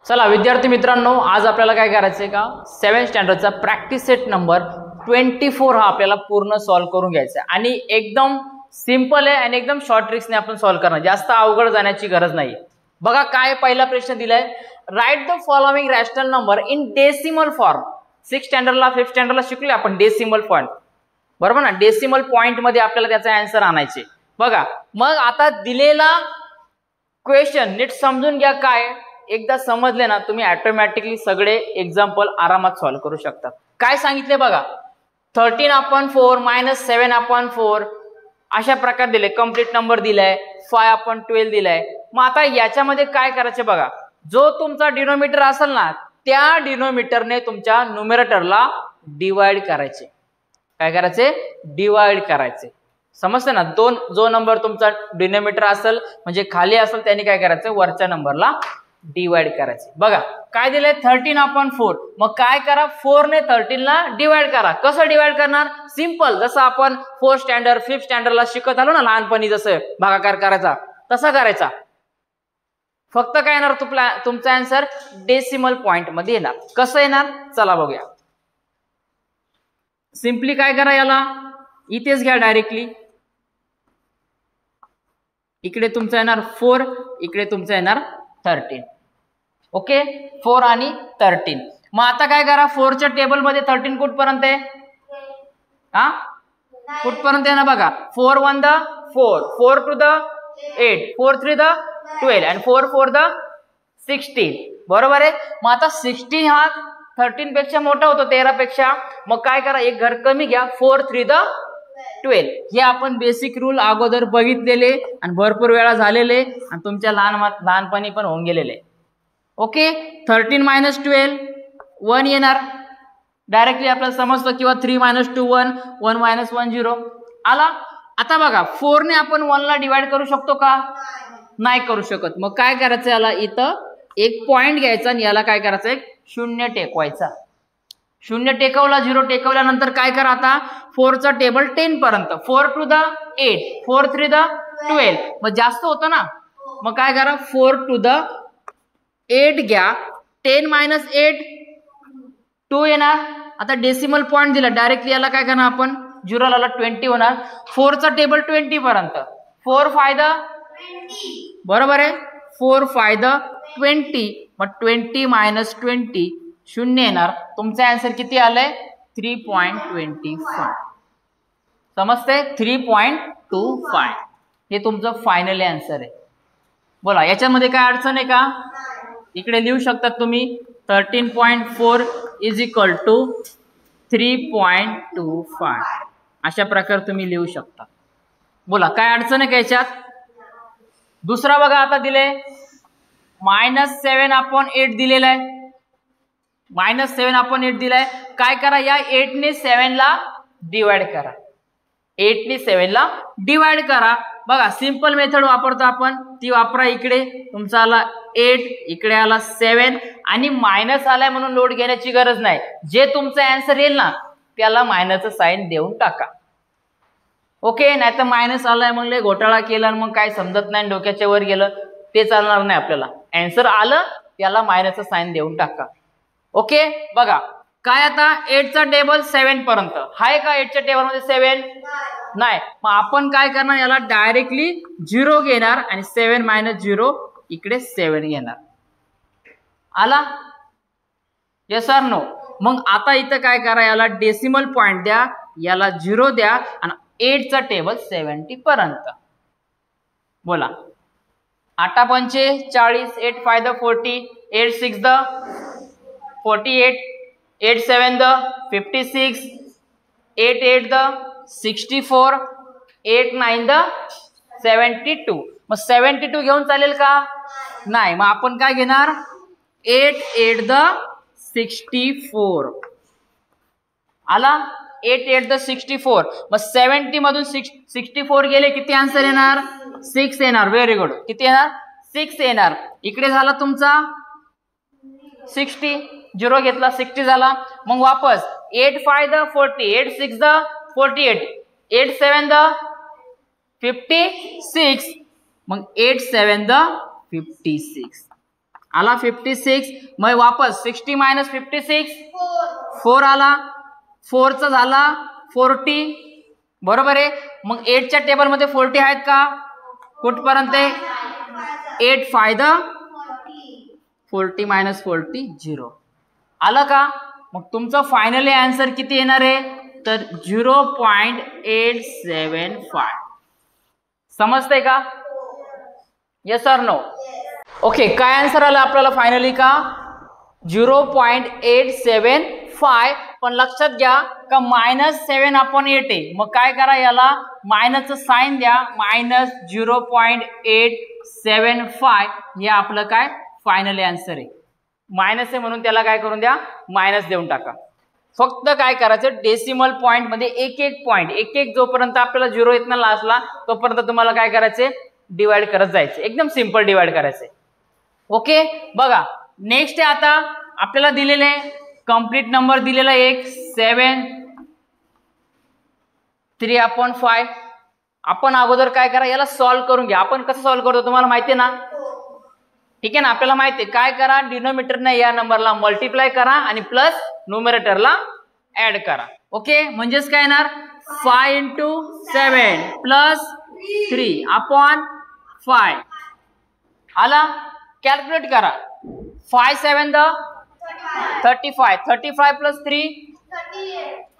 चला विद्यार्थी मित्रांनो, आज आपल्याला काय करायचंय का 7th स्टँडर्डचा प्रॅक्टिस सेट नंबर 24 हा आपल्याला पूर्ण सॉल्व्ह करून घ्यायचा आहे आणि एकदम सिंपल आहे आणि एकदम शॉर्ट ट्रिक्सने आपण सॉल्व्ह करणार, जास्त अवघड जाण्याची गरज नाही. बघा काय पहिला प्रश्न दिलाय, write the following rational number in decimal form. 6th स्टँडर्डला 5th स्टँडर्डला शिकले आपण डेसिमल पॉइंट, बरोबर ना. डेसिमल पॉइंट मध्ये आपल्याला त्याचा आन्सर आणायचे. बघा मग आता दिलेला क्वेश्चन नीट समजून घ्या. काय एकदा समजले ना तुम्ही ऑटोमॅटिकली सगळे एक्झाम्पल आरामात सॉल्व्ह करू शकता. काय सांगितले बघा, 13/4 - 7/4 अशा प्रकार दिले. कंप्लीट नंबर दिलाय, 5/12 दिलाय. मग आता याच्यामध्ये काय करायचे बघा, जो तुमचा डिनोमिनेटर असेल ना त्या डिनोमिनेटरने तुमच्या न्यूमरेटरला डिवाइड करायचे. काय करायचे? डिवाइड करायचे. समजतं ना. जो नंबर तुमचा डिनोमिनेटर असेल म्हणजे खाली असेल त्याने काय करायचं, वरच्या नंबरला डिवाइड करायचे. बघा काय दिलंय 13/4. मग काय करा, 4 ने 13 ला डिवाइड करा. कसं डिवाइड करणार? सिंपल, जसं आपण 4th स्टँडर्ड 5th स्टँडर्डला शिकत आलो ना लहानपणी, जसं भागाकार करायचा तसा करायचा. फक्त काय येणार तुमचा आन्सर डेसिमल पॉइंट मध्ये येणार. कसं येणार चला बघूया. सिंपली काय करा, याला इथेच घ्या डायरेक्टली. इकडे तुमचा येणार 4, इकडे तुमचा येणार 13. ओके, 4 आणि 13. मग आता काय करा, 4च्या टेबल मध्ये 13 कुठपर्यंत आहे? हा कुठपर्यंत आहे ना बघा. 4 1 द 4, 4 2 द 8, 4 3 द 12 आणि 4 4 द 16. बरोबर आहे. मग आता 16 हा 13 पेक्षा मोठा होतो, 13 पेक्षा. मग काय करा, एक घर कमी घ्या, 4 3 द 12. हे आपण बेसिक रूल अगोदर बघितलेले आणि भरपूर वेळा झालेले आणि तुमच्या लहानपणी पण होऊन गेलेले. ओके, 13 - 12 1 येणार डायरेक्टली आपल्याला समजतं, किंवा 3 - 2 1, 1 - 1 0 आला. आता बघा 4 ने आपण 1 ला डिवाइड करू शकतो का? नाही करू शकत. मग काय करायचं, याला इथं एक पॉइंट घ्यायचा आणि याला काय करायचं, एक 0 टेकवायचा. 0 टेकवला, 0 टेकवल्यानंतर काय करा, आता 4चा टेबल 10 पर्यंत. 4 2 द 8, 4 3 द 12. मग जास्त होतं ना. मग काय करा, 4 2 द 8 घ्या. 10 - 8 2 येणार. आता डेसिमल पॉइंट दिला डायरेक्टली, याला काय करणार आपण 0 ला 20 होणार. 4चा टेबल 20 पर्यंत. 4 5 द 20, बरोबर आहे. 4 5 द 20. मग 20 - 20 0 येणार. तुमचा आन्सर किती आलाय? 3.25. समजते? 3.25 हे तुमचं फायनल आन्सर आहे. बोला याच्यामध्ये काय अडचण आहे का? इकडे लिहू शकतात तुम्ही 13.4 = 3.25 अशा प्रकारे तुम्ही लिहू शकता. बोला काय अडचण आहे का याच्यात? दुसरा बघा आता दिले -7/8 दिलेला आहे. -7/8 दिलाय. काय करा, या 8 ने 7 ला डिवाइड करा. 8 ने 7 ला डिवाइड करा. बघा सिंपल मेथड वापरतो आपण, ती वापरा. इकडे तुमचा आला 8, इकडे आला 7 आणि मायनस आलाय म्हणून लोड घेण्याची गरज नाही. जे तुमचा आन्सर येईल ना त्याला मायनसचं साइन देऊन टाका. ओके, नाही तर मायनस आलाय मग घोटाळा केला मग काय समजत नाही, डोक्याच्या वर गेलं, ते चालणार नाही आपल्याला. आन्सर आलं त्याला मायनसचं साइन देऊन टाका. ओके, बघा काय आता 8चा टेबल 7 पर्यंत हाय का? 8च्या टेबल मध्ये 7 नाही. मग आपण काय करणार, याला डायरेक्टली 0 घेणार आणि 7 - 0 इकडे 7 घेणार. आला? Yes or no? मग आता इथं काय करा, याला डेसिमल पॉइंट द्या, याला 0 द्या आणि 8चा टेबल 70 पर्यंत. बोला 8 पंचे 40, 8 5 the 40, 8 6 the 48, 8 7 the 56, 8 8 the 64, 8 9 the 72. मग 72 घेऊन चालेल का? नाही. मग आपण काय घेणार, 8 8 द 64 आला. 8 8 द 64. मग 70 मधून 64 गेले, किती आन्सर येणार? 6 येणार. Very good. किती येणार? 6 येणार. इकडे झाला तुमचा 60, 0 घेतला 60 झाला. मग वापस 8 5 द 40, 8 6 द 48, 8 7 द 56. मग 8 7 द 56. आला 56, मग वापस 60 मायनस 56 4 आला, 4 चा झाला 40, बरोबर आहे. मग 8 च्या टेबल मध्ये 40 आहेत का? कुठपर्यंत? 8 फायदा 40 मायनस 40 0. आलं का? मग तुमचं फायनली आन्सर किती येणार आहे? तर 0.875. समजतंय का? Yes or no? ओके, काय आन्सर आलं आपल्याला फायनली का? 0.875. पण लक्षात घ्या का -7/8 आहे. मग काय करा, याला मायनसचं साइन द्या, -0.875. हे आपलं काय फायनली आन्सर आहे. मायनस आहे म्हणून त्याला काय करून द्या, मायनस देऊन टाका. फक्त काय करायचं, डेसिमल पॉइंट मध्ये एक पॉइंट एक जोपर्यंत आपल्याला 0 येत ना लास्टला, तोपर्यंत तुम्हाला काय करायचे, डिवाइड करत जायचे. एकदम सिंपल डिवाइड करायचे. ओके, बघा नेक्स्ट आहे आता आपल्याला दिलेले कंप्लीट नंबर दिलेला एक 7 3/5. आपण अगोदर काय करा, याला सॉल्व्ह करून घ्या. आपण कसं सॉल्व्ह करतो तुम्हाला माहिती आहे ना? ठीक आहे ना, आपल्याला माहिती आहे. काय करा, डिनोमिनेटरने या नंबरला मल्टिप्लाय करा आणि प्लस न्यूमरेटरला ऍड करा. ओके, म्हणजेच काय येणार, 5 × 7 प्लस 3/5. आला, कॅल्क्युलेट करा. 5 7 35, 35 प्लस 3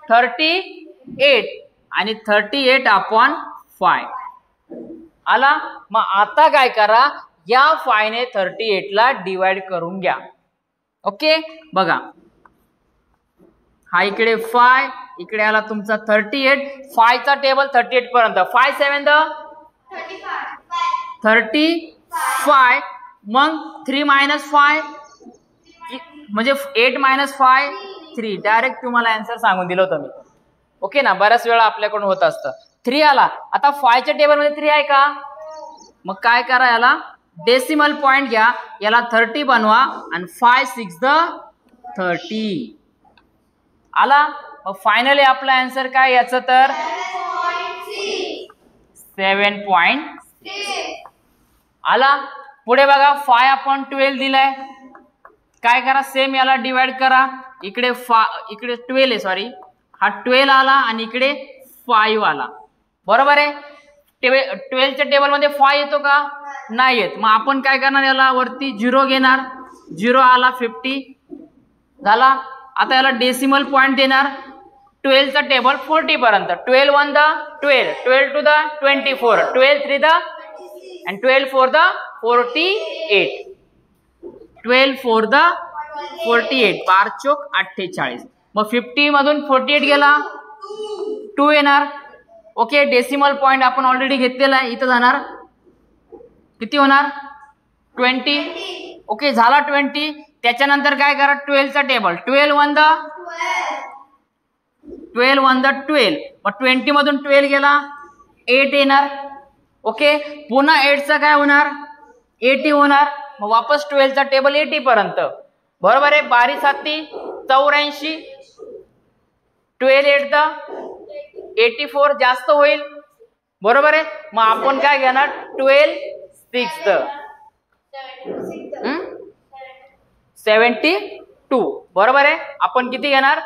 38 आणि 38/5. आला. मग आता काय करा, या 5 ने 38 ला डिवाइड करून घ्या. ओके, बघा हा इकडे 5, इकडे आला तुमचा 38. 5 चा टेबल 38 पर्यंत. 5 7 35, मग 3 - 5 म्हणजे 8 - 5 3. डायरेक्ट तुम्हाला आन्सर सांगून दिलं होतं मी. ओके ना, बऱ्याच वेळा आपल्याकडून होत असतं. 3 आला. आता 5 च्या टेबल मध्ये 3 आहे का? मग काय करा, याला डेसिमल पॉइंट घ्या, याला 30 बनवा आणि 5 6 30. आला. मग फायनली आपला आन्सर काय याचं, तर 7.6. आला. पुढे बघा 5/12 दिलाय. काय करा, सेम याला डिवाइड करा. इकडे 12 आहे, सॉरी, हा 12 आला आणि इकडे 5 आला. बरोबर आहे. 12 च्या टेबल मध्ये 5 येतो का? नाही येत. मग आपण काय करणार, याला वरती 0 घेणार. 0 आला 50 झाला. आता याला डेसिमल पॉइंट देणार. 12 चा टेबल 40 पर्यंत. 12 1 12, 12 2 24, 12 3 and 12 4 48, 12 4 48, 4 चोक 48. मग 50 मधून 48 गेला 2 येणार. ओके, डेसिमल पॉइंट आपण ऑलरेडी घेतलेला आहे. इथं जाणार किती होणार, 20. ओके, झाला 20. त्याच्यानंतर काय करा, 12 चा टेबल. 12 1 12. मग 20 मधून 12 गेला 8 येणार. ओके, पुन्हा 8 चा काय होणार, 80 होणार. मग वापस 12 चा टेबल 80 पर्यंत. बरोबर आहे. 12 7 84, 12 8 84, जास्त होईल. बरोबर आहे. मग आपण काय घेणार, 12 6 72. बरोबर आहे. आपण किती घेणार,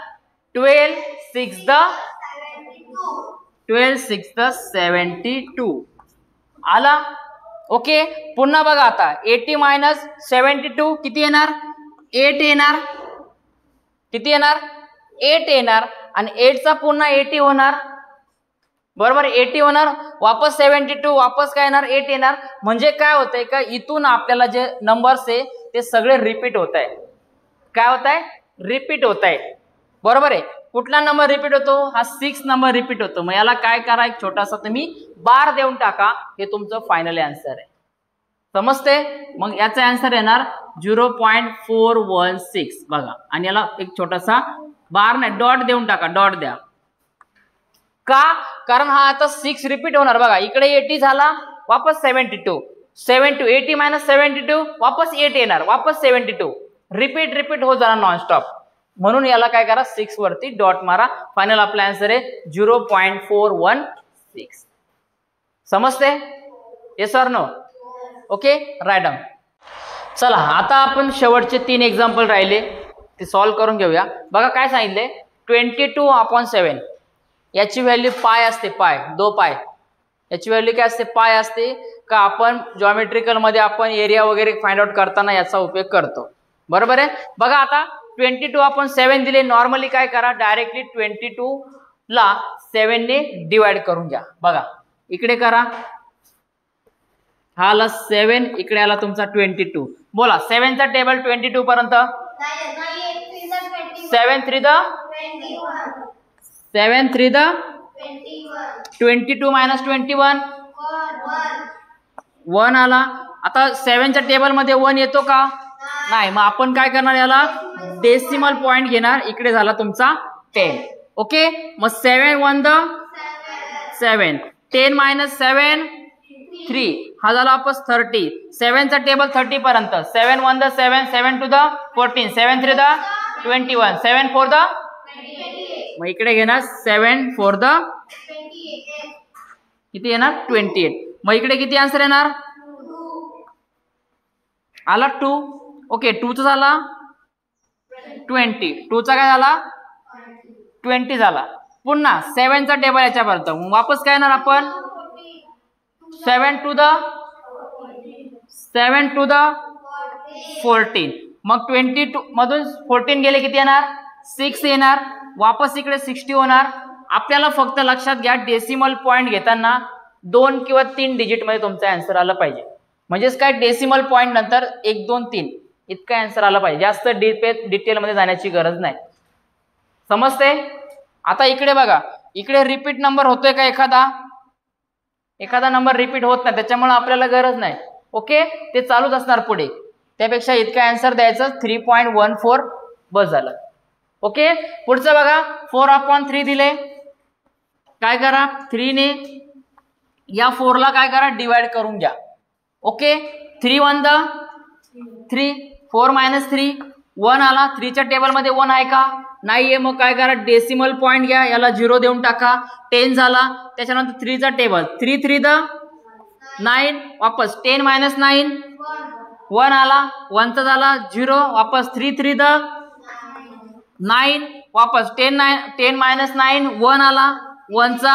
12 6 72. आला. ओके, पुन्हा बघा आता 80 - 72 किती येणार, 8 येणार. किती येणार, 8 येणार. आणि 8 चा पुन्हा 80 होणार. बरोबर, 80 होणार. वापस 72, वापस काय येणार, 8 येणार. म्हणजे काय होतंय का, इथून आपल्याला जे नंबर्स आहे ते सगळे रिपीट होत आहे. काय होत आहे, रिपीट होत आहे. बरोबर आहे. कुठला नंबर रिपीट होतो, हा 6 नंबर रिपीट होतो. मग याला काय करा, एक छोटासा तुम्ही बार देऊन टाका. हे तुमचं फायनल आन्सर आहे. समजते. मग याचा आन्सर येणार 0.416. बघा, आणि याला एक छोटासा बार नाही, डॉट देऊन टाका. डॉट द्या. का, कारण हा आता 6 रिपीट होणार. बघा, इकडे 80 झाला, वापस 72, 80 - 72, वापस 8 येणार, वापस 72. रिपीट हो जाणार नॉनस्टॉप. म्हणून याला काय करा, 6 वरती डॉट मारा. फायनल आपला आन्सर आहे 0.416. समजते. Yes or no? Okay, write down. चला आता आपण शेवटचे 3 एक्झाम्पल राहिले ते सॉल्व्ह करून घेऊया. बघा काय सांगितले, 22/7 याची व्हॅल्यू पाय असते, पाय याची व्हॅल्यू काय असते, पाय असते का. आपण जॉमेट्रिकल मध्ये आपण एरिया वगैरे फाइंड आउट करताना याचा उपयोग करतो, बरोबर आहे. बघा आता 22/7 दिले. नॉर्मली काय करा, डायरेक्टली 22 ला 7 ने डिवाइड करून घ्या. बघा इकडे करा, हा आला 7, इकडे आला तुमचा 22. बोला 7 चा टेबल 22 पर्यंत. 7 3 द 22 मायनस 21 1 आला. आता 7 च्या टेबल मध्ये 1 येतो का, नाही. मग आपण काय करणार, याला डेसिमल पॉइंट घेणार. इकडे झाला तुमचा 10. ओके, मग 7 1 द 7, 10 मायनस 7 3, हा झाला वापस 30. 7 चा टेबल 30 पर्यंत. 7 1 द 7, 7 2 द 14, 7 3 द 21, 7 4 द, मग इकडे घेणार 7 4 द किती येणार 28. मग इकडे किती आन्सर येणार, आला 2. ओके, 2 चा झाला 20, 2 चा काय झाला 20 झाला. पुन्हा 7 चा टेबल याच्यापर्यंत. वापस काय येणार आपण, 7 2 द 14. मग 22 मधून 14 गेले किती येणार 6 येणार. वापस इकडे 60 होणार. आपल्याला फक्त लक्षात घ्या, डेसिमल पॉइंट घेताना 2 किंवा 3 डिजिट मध्ये तुमचा आन्सर आला पाहिजे. म्हणजेच काय, डेसिमल पॉइंट नंतर 1 2 3 इतका आन्सर आला पाहिजे. जास्त डिटेल मध्ये जाण्याची गरज नाही. समजते. आता इकडे बघा, इकडे रिपीट नंबर होतोय का, एखादा नंबर रिपीट होत नाही, त्याच्यामुळे आपल्याला गरज नाही. ओके, ते चालूच असणार पुढे. त्यापेक्षा इतका आन्सर द्यायचं 3.14 बस झालं. ओके, पुढचं बघा, 4/3 दिले. काय करा, 3 ने या 4 ला काय करा, डिवाइड करून घ्या. ओके, 3 1 द 3, 4 मायनस 3 1 आला. 3 च्या टेबल मध्ये 1 आहे का, नाहीये. मग काय करा, डेसिमल पॉइंट घ्या, याला 0 देऊन टाका. 10 झाला. त्याच्यानंतर 3 चा टेबल, 3 3 द 9, वापस 10 मायनस 9 1 आला. 1 चा झाला 0, वापस 3 3 द 9, वापस 10 मायनस 9 1 आला. 1 चा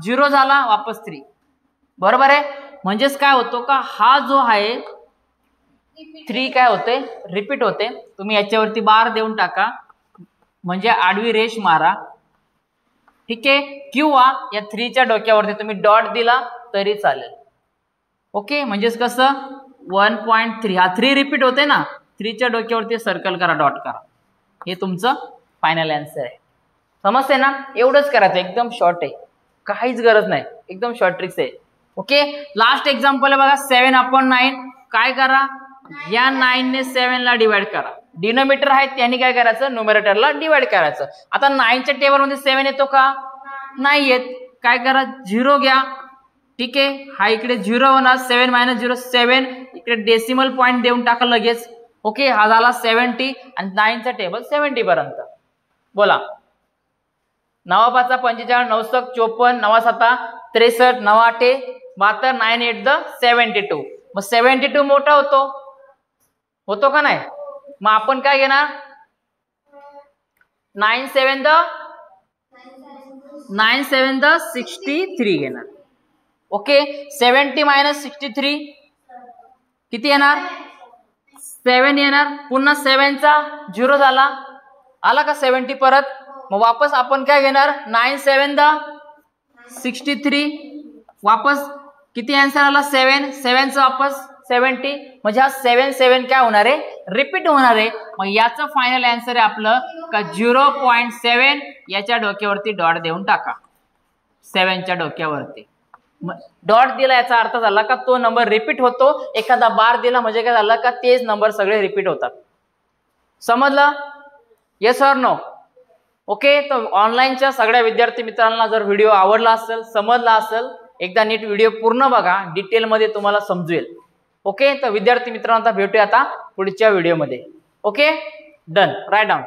0 झाला, वापस 3. बरोबर आहे. म्हणजेच काय होतो का, हा जो आहे 3 काय होते, रिपीट होते. तुम्ही याच्यावरती बार देऊन टाका, म्हणजे आडवी रेष मारा. ठीक आहे, किंवा या 3 च्या डोक्यावरती तुम्ही डॉट दिला तरी चालेल. ओके, म्हणजेच कसं 1.3, हा 3 रिपीट होते ना, 3 च्या डोक्यावरती सर्कल करा, डॉट करा. हे तुमचं फायनल आन्सर आहे. समजते ना, एवढंच करायचं. एकदम शॉर्ट आहे, काहीच गरज नाही, एकदम शॉर्ट ट्रिक्स आहे. ओके, लास्ट एक्झाम्पल आहे बघा, 7/9. काय करा, या 9 ने 7 ला डिवाइड करा. डिनोमिनेटर आहे त्यांनी काय करायचं, न्यूमरेटरला डिवाइड करायचं. आता 9 च्या टेबल मध्ये 7 येतो का, नाही येत. काय करा, 0 घ्या. ठीक आहे, हा इकडे 0 होणार. 7 मायनस 0 7, इकडे डेसिमल पॉइंट देऊन टाका लगेच. ओके, हा झाला 70 आणि 9 चा टेबल 70 पर्यंत. बोला, 9 5 45, 9 6 54, 9 7 63, 9 8 72, 9 8 द 72. मग 72 मोठा होतो का नाही. मग आपण काय घेणार, 9 7 द 63 घेणार. ओके, 70 मायनस 63 किती येणार, 7 येणार. पुन्हा 7 चा 0 झाला, आला का 70 परत. मग वापस आपण काय घेणार, 9 7 द 63, वापस किती आन्सर आला 7, 7 चा वापस 70. म्हणजे हा 7 7 काय होणार आहे, रिपीट होणार आहे. मग याचं फायनल आन्सर आहे आपलं का 0.7. याच्या डोक्यावरती डॉट देऊन टाका, 7 च्या डोक्यावरती डॉट दिला. याचा अर्थ झाला का तो नंबर रिपीट होतो. एखादा बार दिला म्हणजे काय झालं का तेच नंबर सगळे रिपीट होतात. समजलं, येस ऑर नो. ओके, तर ऑनलाईनच्या सगळ्या विद्यार्थी मित्रांना जर व्हिडिओ आवडला असेल, समजला असेल, एकदा नीट व्हिडिओ पूर्ण बघा, डिटेलमध्ये तुम्हाला समजेल. ओके, तर विद्यार्थी मित्रांनो भेटूया आता पुढच्या व्हिडिओमध्ये. Okay, done, write down.